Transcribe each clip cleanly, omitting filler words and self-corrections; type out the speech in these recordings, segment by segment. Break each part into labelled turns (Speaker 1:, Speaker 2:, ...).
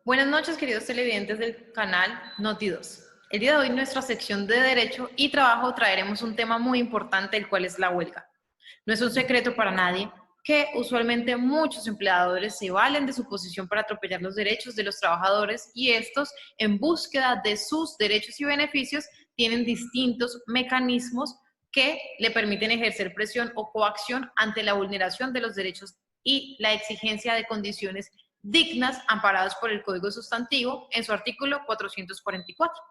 Speaker 1: Buenas noches, queridos televidentes del canal Noti2. El día de hoy, en nuestra sección de Derecho y Trabajo, traeremos un tema muy importante, el cual es la huelga. No es un secreto para nadie que usualmente muchos empleadores se valen de su posición para atropellar los derechos de los trabajadores y estos, en búsqueda de sus derechos y beneficios, tienen distintos mecanismos que le permiten ejercer presión o coacción ante la vulneración de los derechos y la exigencia de condiciones dignas amparadas por el Código Sustantivo en su artículo 444.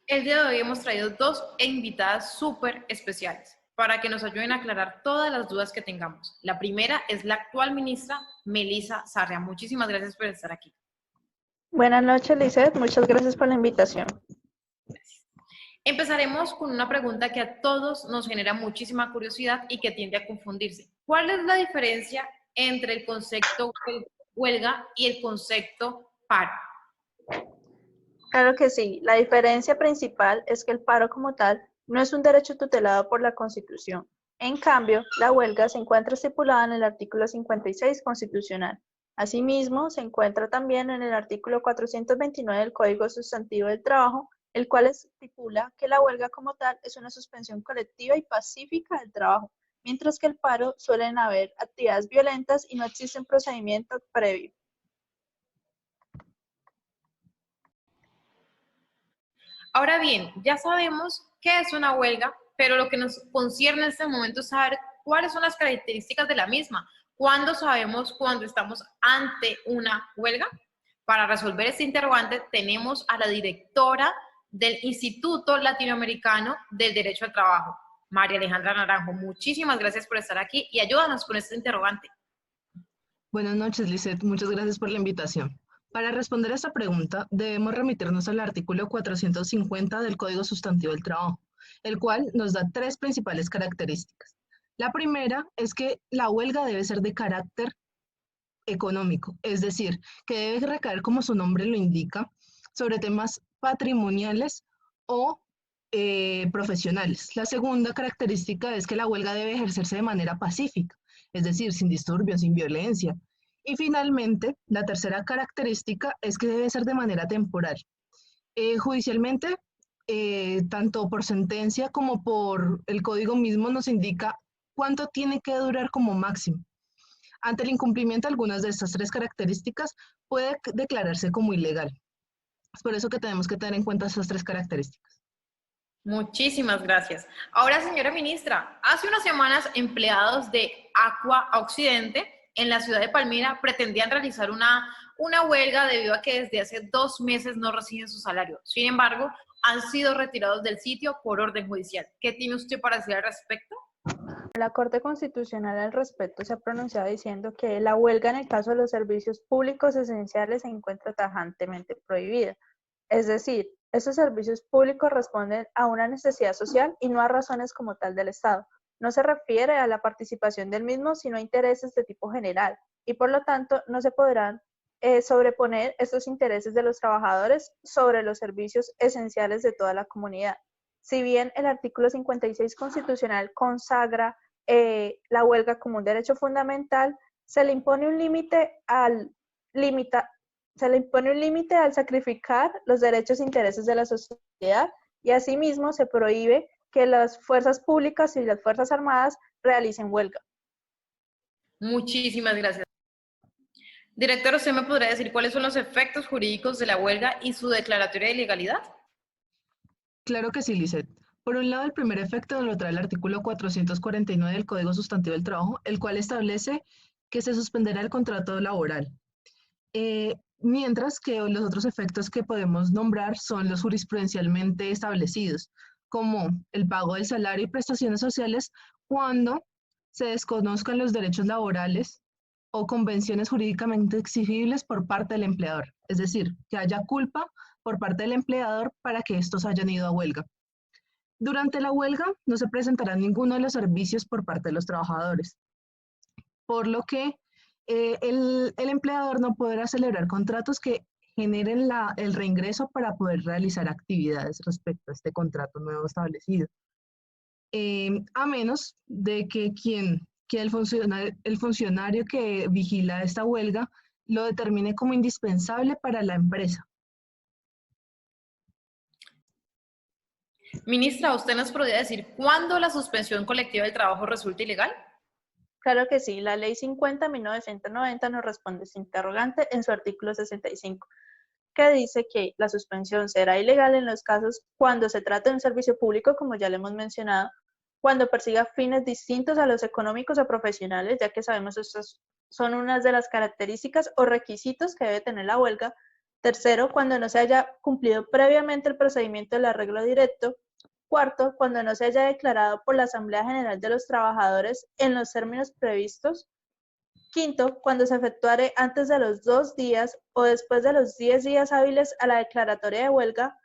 Speaker 1: El día de hoy hemos traído dos invitadas súper especiales para que nos ayuden a aclarar todas las dudas que tengamos. La primera es la actual ministra Melissa Sarria. Muchísimas gracias por estar aquí.
Speaker 2: Buenas noches, Lizeth. Muchas gracias por la invitación.
Speaker 1: Gracias. Empezaremos con una pregunta que a todos nos genera muchísima curiosidad y que tiende a confundirse. ¿Cuál es la diferencia entre el concepto huelga y el concepto paro?
Speaker 2: Claro que sí. La diferencia principal es que el paro como tal no es un derecho tutelado por la Constitución. En cambio, la huelga se encuentra estipulada en el artículo 56 constitucional. Asimismo, se encuentra también en el artículo 429 del Código Sustantivo del Trabajo, el cual estipula que la huelga como tal es una suspensión colectiva y pacífica del trabajo, mientras que el paro suelen haber actividades violentas y no existe un procedimiento previo.
Speaker 1: Ahora bien, ya sabemos qué es una huelga, pero lo que nos concierne en este momento es saber cuáles son las características de la misma. ¿Cuándo sabemos cuando estamos ante una huelga? Para resolver este interrogante tenemos a la directora del Instituto Latinoamericano del Derecho al Trabajo, María Alejandra Naranjo. Muchísimas gracias por estar aquí y ayúdanos con este interrogante.
Speaker 3: Buenas noches, Lizeth. Muchas gracias por la invitación. Para responder a esta pregunta, debemos remitirnos al artículo 450 del Código Sustantivo del Trabajo, el cual nos da tres principales características. La primera es que la huelga debe ser de carácter económico, es decir, que debe recaer, como su nombre lo indica, sobre temas patrimoniales o profesionales. La segunda característica es que la huelga debe ejercerse de manera pacífica, es decir, sin disturbios, sin violencia. Y finalmente, la tercera característica es que debe ser de manera temporal. Judicialmente, tanto por sentencia como por el código mismo nos indica cuánto tiene que durar como máximo. Ante el incumplimiento de algunas de estas tres características, puede declararse como ilegal. Es por eso que tenemos que tener en cuenta estas tres características.
Speaker 1: Muchísimas gracias. Ahora, señora ministra, hace unas semanas empleados de Aqua Occidente en la ciudad de Palmira pretendían realizar una huelga debido a que desde hace 2 meses no reciben su salario. Sin embargo, han sido retirados del sitio por orden judicial. ¿Qué tiene usted para decir al respecto?
Speaker 2: La Corte Constitucional al respecto se ha pronunciado diciendo que la huelga en el caso de los servicios públicos esenciales se encuentra tajantemente prohibida. Es decir, esos servicios públicos responden a una necesidad social y no a razones como tal del Estado. No se refiere a la participación del mismo, sino a intereses de tipo general, y por lo tanto no se podrán sobreponer estos intereses de los trabajadores sobre los servicios esenciales de toda la comunidad. Si bien el artículo 56 constitucional consagra la huelga como un derecho fundamental, se le impone un límite al sacrificar los derechos e intereses de la sociedad y asimismo se prohíbe que las fuerzas públicas y las fuerzas armadas realicen huelga.
Speaker 1: Muchísimas gracias. Director, ¿usted me podría decir cuáles son los efectos jurídicos de la huelga y su declaratoria de ilegalidad?
Speaker 3: Claro que sí, Lizeth. Por un lado, el primer efecto lo trae el artículo 449 del Código Sustantivo del Trabajo, el cual establece que se suspenderá el contrato laboral. Mientras que los otros efectos que podemos nombrar son los jurisprudencialmente establecidos, como el pago del salario y prestaciones sociales cuando se desconozcan los derechos laborales o convenciones jurídicamente exigibles por parte del empleador, es decir, que haya culpa por parte del empleador para que estos hayan ido a huelga. Durante la huelga no se presentará ninguno de los servicios por parte de los trabajadores, por lo que el empleador no podrá celebrar contratos que generen el reingreso para poder realizar actividades respecto a este contrato nuevo establecido. A menos de que el funcionario que vigila esta huelga lo determine como indispensable para la empresa.
Speaker 1: Ministra, ¿usted nos podría decir cuándo la suspensión colectiva del trabajo resulta ilegal?
Speaker 2: Claro que sí, la Ley 50.1990 nos responde este interrogante en su artículo 65, que dice que la suspensión será ilegal en los casos cuando se trate de un servicio público, como ya le hemos mencionado, cuando persiga fines distintos a los económicos o profesionales, ya que sabemos estas son unas de las características o requisitos que debe tener la huelga. Tercero, cuando no se haya cumplido previamente el procedimiento del arreglo directo. Cuarto, cuando no se haya declarado por la Asamblea General de los Trabajadores en los términos previstos. Quinto, cuando se efectuare antes de los 2 días o después de los 10 días hábiles a la declaratoria de huelga.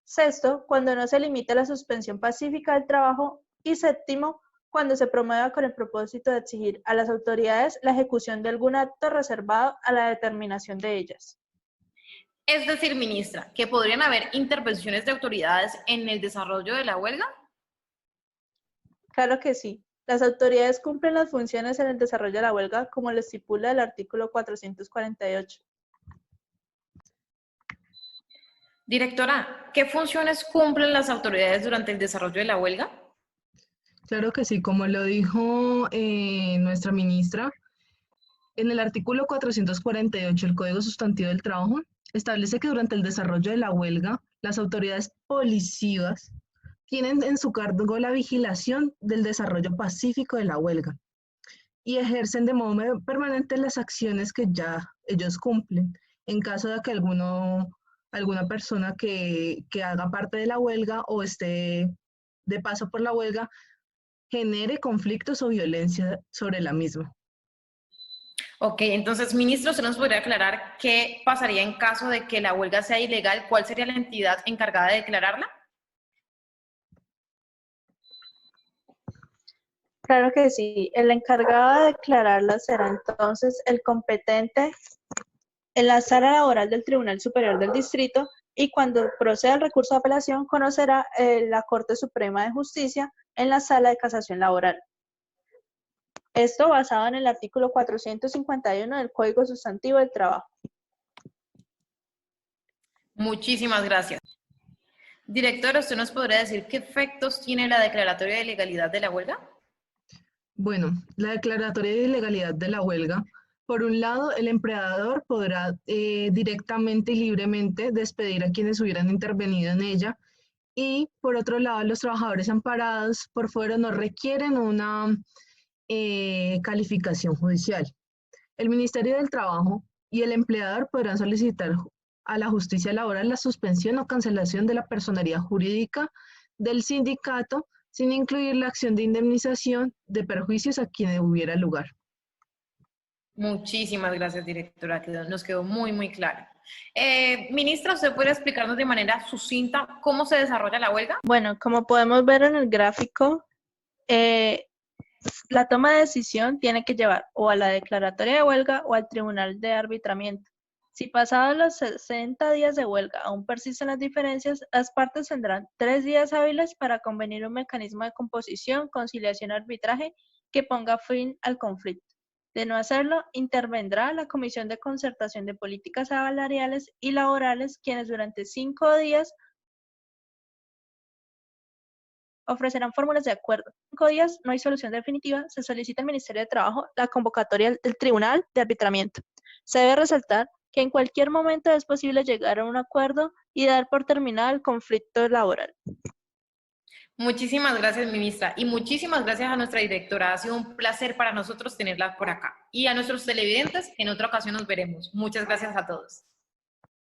Speaker 2: Sexto, cuando no se limite la suspensión pacífica del trabajo. Y séptimo, cuando se promueva con el propósito de exigir a las autoridades la ejecución de algún acto reservado a la determinación de ellas.
Speaker 1: Es decir, ministra, que podrían haber intervenciones de autoridades en el desarrollo de la huelga.
Speaker 2: Claro que sí. Las autoridades cumplen las funciones en el desarrollo de la huelga como lo estipula el artículo 448.
Speaker 1: Directora, ¿qué funciones cumplen las autoridades durante el desarrollo de la huelga?
Speaker 3: Claro que sí, como lo dijo nuestra ministra, en el artículo 448 del Código Sustantivo del Trabajo establece que durante el desarrollo de la huelga, las autoridades policivas tienen en su cargo la vigilación del desarrollo pacífico de la huelga y ejercen de modo permanente las acciones que ya ellos cumplen. En caso de que alguna persona que haga parte de la huelga o esté de paso por la huelga genere conflictos o violencia sobre la misma.
Speaker 1: Ok, entonces, ministro, ¿usted nos podría aclarar qué pasaría en caso de que la huelga sea ilegal? ¿Cuál sería la entidad encargada de declararla?
Speaker 2: Claro que sí. El encargado de declararla será entonces el competente en la sala laboral del Tribunal Superior del Distrito y cuando proceda el recurso de apelación conocerá la Corte Suprema de Justicia en la sala de casación laboral. Esto basado en el artículo 451 del Código Sustantivo del Trabajo.
Speaker 1: Muchísimas gracias. Directora, ¿usted nos podría decir qué efectos tiene la declaratoria de ilegalidad de la huelga?
Speaker 3: Bueno, la declaratoria de ilegalidad de la huelga, por un lado, el empleador podrá directamente y libremente despedir a quienes hubieran intervenido en ella y, por otro lado, los trabajadores amparados por fuera no requieren una calificación judicial. El Ministerio del Trabajo y el empleador podrán solicitar a la justicia laboral la suspensión o cancelación de la personería jurídica del sindicato sin incluir la acción de indemnización de perjuicios a quien hubiera lugar.
Speaker 1: Muchísimas gracias, directora. Nos quedó muy, muy claro. Ministra, ¿usted puede explicarnos de manera sucinta cómo se desarrolla la huelga?
Speaker 2: Bueno, como podemos ver en el gráfico, la toma de decisión tiene que llevar o a la declaratoria de huelga o al tribunal de arbitramiento. Si pasados los 60 días de huelga aún persisten las diferencias, las partes tendrán 3 días hábiles para convenir un mecanismo de composición, conciliación y arbitraje que ponga fin al conflicto. De no hacerlo, intervendrá la Comisión de Concertación de Políticas Salariales y Laborales, quienes durante 5 días ofrecerán fórmulas de acuerdo. 5 días no hay solución definitiva, se solicita al Ministerio de Trabajo la convocatoria del Tribunal de Arbitramiento. Se debe resaltar que en cualquier momento es posible llegar a un acuerdo y dar por terminado el conflicto laboral.
Speaker 1: Muchísimas gracias, ministra, y muchísimas gracias a nuestra directora. Ha sido un placer para nosotros tenerla por acá. Y a nuestros televidentes, en otra ocasión nos veremos. Muchas gracias a todos.